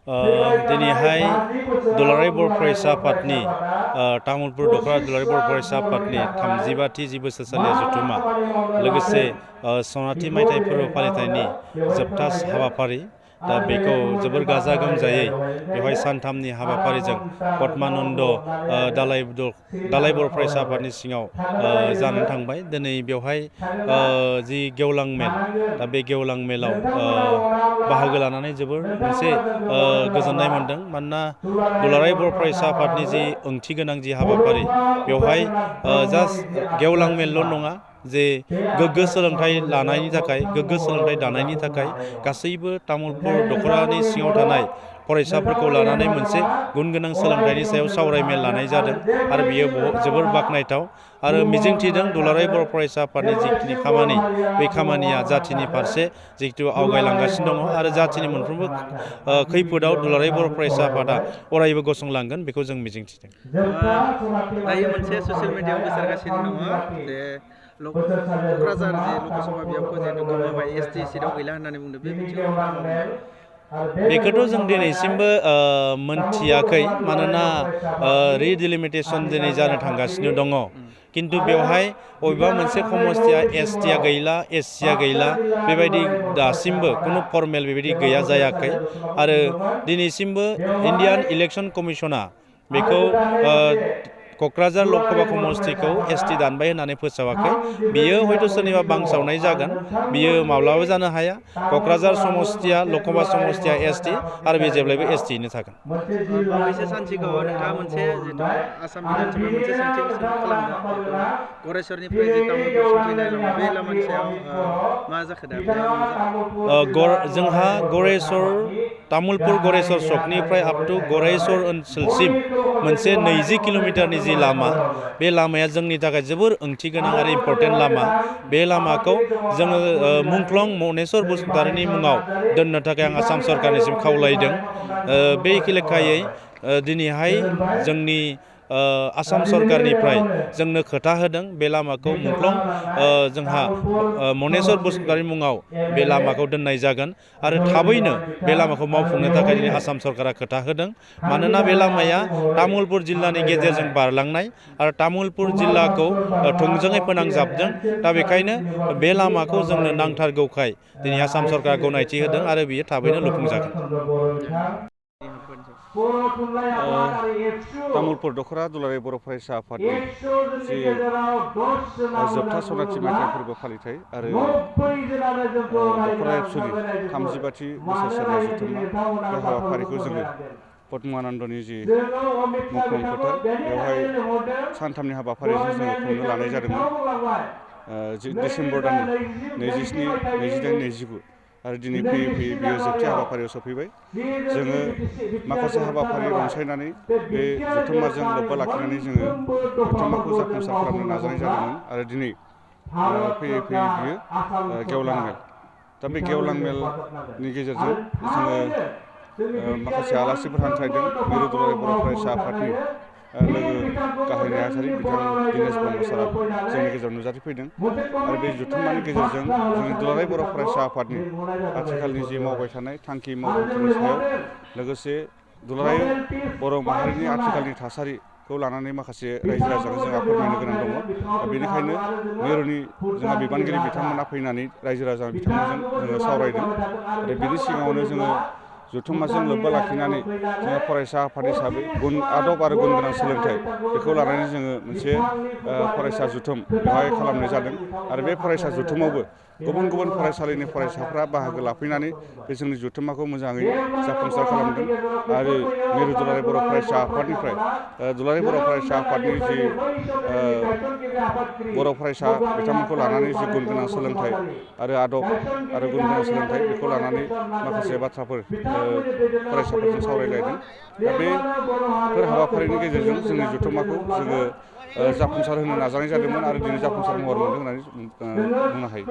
दिनैहाय दुलाराय बर' फरायसा आफादनि तामुलपुर दख'रा दुलाराय बर' फरायसा आफादनि 32थि जि बोसोरसालिया जथुम्मा लोगोसे सनाथि मायथाइ फोरबो फालिथायनि जोबथा हाबाफारि दा बेखौ जोबोर गाजा गोमजायै बेवहाय सानथामनि हाबाफारिजों पद्मानन्द दालाय बर' फरायसा आफादनि सिङाव जानानै थांबाय। दिनै बेवहाय जि गेवलां मेल दा बे गेवलां मेलाव बाहागो लानानै जोबोर मोनसे गोजोननाय मोन्दों। मानोना दुलाराय बर' फरायसा आफादनि जि ओंथि गोनां जि हाबाफारि बेवहाय जास्ट गेवलां मेलल' नङा जे गोग्गो सोलोंथाइ लानायनि थाखाय गोग्गो सोलोंथाइ दानायनि थाखाय गासैबो तामुलपुर दख'रानि सिङाव थानाय फरायसाफोरखौ लानानै मोनसे गुन गोनां सोलोंथाइनि सायाव सावरायमेल लानाय जादों आरो बियो जोबोर बाख्नायथाव आरो मिजिंथिदों दुलाराय बर' फरायसा आफादनि जिखिनि खामानि बे खामानिया जाथिनि फारसे जिहेतु आवगायलांगासिनो दङ आरो जाथिनि मोनफ्रोमबो खैफोदाव दुलाराय बर' फरायसा आफादा अरायबो गसंलांगोन बेखौ जों मिजिंथिदों। दायो मोनसे ससियेल मिडियायाव गोसारगासिनो दङ जे क'क्राझार जि लकसभा बियाबखौ जिहेतु गोमाबाय ST सिटआव गैला होननानै बुंदों, बे बिथिङाव बेखौथ' जों दिनैसिमबो मोनथियाखै। मानोना रिडिलिमिटेसन दिनै जानो थांगासिनो दङ, खिन्थु बेवहाय बबेबा मोनसे समस्तिया STया गैला SCया गैला बेबायदि दासिमबो खुनु फर्मेल बेबायदि गैया जायाखै आरो दिनैसिमबो इन्डियान इलेक्सन कमिसना बेखौ क'क्राझार लकसभा समस्तिखौ ST दानबाय होननानै फोसावाखै। बियो हयथ' सोरनिबा बांसावनाय जागोन, बियो माब्लाबो जानो हाया। क'क्राझार समस्तिया लकसभा समस्तिया ST आरो बे जेब्लायबो STयैनो थागोन। बावैसो सान सिगाङाव नोंथाङा मोनसे जिहेतु आसाम बिधानसभायाव मोनसे सोंथि खालामदों, जिहेतु गरेस्वरनिफ्राय जे तामुलपुरसिम फैनाय लामा, बे लामानि सायाव मा जाखो दा? जोंहा तामुलपुर गरेस्वर सकनिफ्राय आप टु गरेस्वर ओनसोलसिम मोनसे 20 किल'मिटारनि जि लामा, बे लामाया जोंनि थाखाय जोबोर ओंथि गोनां आरो इम्परटेन्ट लामा। बे लामाखौ जोङो मुंख्लं मनेस्वर बसुमतारिनि मुङाव दोननो थाखाय आं आसाम सरकारनिसिम खावलायदों। बे लेखायै दिनैहाय जोंनि आसाम सरकारनिफ्राय जोंनो खोथा होदों बे लामाखौ मुंख्लं जोंहा मनेस्वर बसुमतारिनि मुङाव बे लामाखौ दोननाय जागोन आरो थाबैनो बे लामाखौ मावफुंनो थाखाय दिनै आसाम सरकारा खोथा होदों। मानोना बे लामाया तामुलपुर जिल्लानि गेजेरजों बारलांनाय आरो तामुलपुर जिल्लाखौ थोंजोङै फोनांजाबदों। दा बेखायनो बे लामाखौ जोंनो नांथारगौखाय दिनै आसाम सरकारा गनायथि होदों आरो बियो थाबैनो लुफुंजागोन। तामुलपुर दख'रा दुलाराय बर' फरायसा आफादनि जि जोबथा सनाथि मायथाइ फोरबो फालिथाय आरो दख'रा एबसुनि 32थि बोसोरसालिया जथुम्मा बे हाबाफारिखौ जोङो पद्मानन्दनि जि मुंख्लं फोथार बेवहाय सानथामनि हाबाफारिजों जोङो खुंनो लानाय जादोंमोन। डिसेम्बर दाननि 27, 28, 29 आरो दिनै फैयै फैयै बियो जोबथि हाबाफारियाव सफैबाय। जोङो माखासे हाबाफारि रनसायनानै बे जथुम्माजों लोब्बा लाखिनानै जोङो जथुम्माखौ जाफुंसार खालामनो नाजानाय जादोंमोन आरो दिनै फैयै फैयै बियो गेवलां मेल। दा बे गेवलां मेलनि गेजेरजों जोङो माखासे आलासिफोर हांख्रायदों। मिरु दुलाराय बर' फरायसा आफादनि लोगो गाहाय नेहाथारि बिथां दिनेश ब्रह्म सारा जोंनि गेजेराव नुजाथिफैदों आरो बे जथुम्मानि गेजेरजों जोंनि दुलाराय बर' फरायसा आफादनि आथिखालनि जि मावबाय थानाय मावथांखिनि सायाव लोगोसे दुलाराय बर' माहारिनि आथिखालनि थासारिखौ लानानै माखासे रायजो राजानो जोंहा फोरमायनो गोनां दङ। दा बेनिखायनो मिरुनि जोंहा बिबानगिरि बिथांमोना फैनानै रायजो राजा बिथांमोनजों जोङो सावरायदों आरो बिनि सिगाङावनो जोङो जथुम्माजों लोब्बा लाखिनानै जोङो फरायसा आफाद हिसाबै आदब आरो गुन गोनां सोलोंथाइ बेखौ लानानै जोङो मोनसे फरायसा जथुम बेवहाय खालामनाय जादों आरो बे फरायसा जथुमावबो गुबुन गुबुन फरायसालिनि फरायसाफ्रा बाहागो लाफैनानै बे जोंनि जथुम्माखौ मोजाङै जाफुंसार खालामदों आरो मिरु दुलाराय बर' फरायसा आफादनिफ्राय दुलाराय बर' फरायसा आफादनि जि बर' फरायसा बिथांमोनखौ लानानै जि गुन गोनां सोलोंथाइ आरो आदब आरो गुन गोनां सोलोंथाइ बेखौ लानानै माखासे बाथ्राफोर फरायसाफोरजों सावरायलायदों। दा बेफोर हाबाफारिनि गेजेरजों जोंनि जथुम्माखौ जोङो जाफुंसार होनो नाजानाय जादोंमोन आरो दिनै जाफुंसार महर मोनदों होननानै बुंनो हायो।